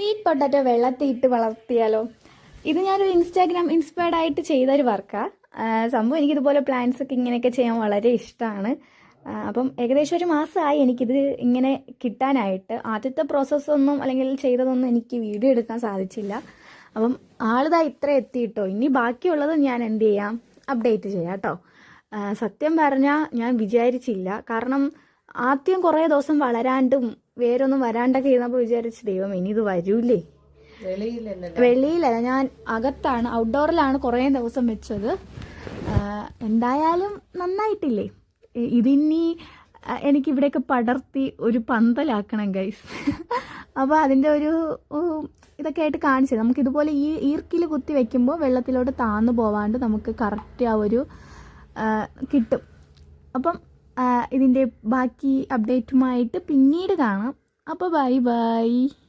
Sweet potato വെള്ളത്തിൽ ഇട്ട് വളർത്തിയാലോ? ഇത് ഞാനൊരു ഇൻസ്റ്റാഗ്രാം ഇൻസ്പയർഡ് ആയിട്ട് ചെയ്തൊരു വർക്കാണ്. സംഭവം എനിക്കിതുപോലെ പ്ലാന്റ്സ് ഒക്കെ ഇങ്ങനെയൊക്കെ ചെയ്യാൻ വളരെ ഇഷ്ടമാണ്. അപ്പം ഏകദേശം ഒരു മാസമായി എനിക്കിത് ഇങ്ങനെ കിട്ടാനായിട്ട്. ആദ്യത്തെ പ്രോസസ്സൊന്നും അല്ലെങ്കിൽ ചെയ്തതൊന്നും എനിക്ക് വീഡിയോ എടുക്കാൻ സാധിച്ചില്ല. അപ്പം ആളിതാ ഇത്ര എത്തിയിട്ടോ. ഇനി ബാക്കിയുള്ളത് ഞാൻ എന്ത് ചെയ്യാം, അപ്ഡേറ്റ് ചെയ്യാം കേട്ടോ. സത്യം പറഞ്ഞാൽ ഞാൻ വിചാരിച്ചില്ല. കാരണം ആദ്യം കുറേ ദിവസം വളരാണ്ടും വേരൊന്നും വരാണ്ടൊക്കെ ഇരുന്നപ്പോൾ വിചാരിച്ചു, ദൈവം ഇനി ഇത് വരൂലേ. വെളിയിലല്ല, ഞാൻ അകത്താണ്, ഔട്ട്ഡോറിലാണ് കുറേ ദിവസം വെച്ചത്. എന്തായാലും നന്നായിട്ടില്ലേ. ഇതിനി എനിക്കിവിടെയൊക്കെ പടർത്തി ഒരു പന്തലാക്കണം ഗൈസ്. അപ്പോൾ അതിൻ്റെ ഒരു ഇതൊക്കെ ആയിട്ട് കാണിച്ചത്. നമുക്കിതുപോലെ ഈ ഈർക്കിൽ കുത്തി വെക്കുമ്പോൾ വെള്ളത്തിലോട്ട് താന്നു പോവാണ്ട് നമുക്ക് കറക്റ്റ് ആ ഒരു കിട്ടും. അപ്പം ഇതിൻ്റെ ബാക്കി അപ്ഡേറ്റുമായിട്ട് പിന്നീട് കാണാം. അപ്പോൾ ബൈ ബൈ.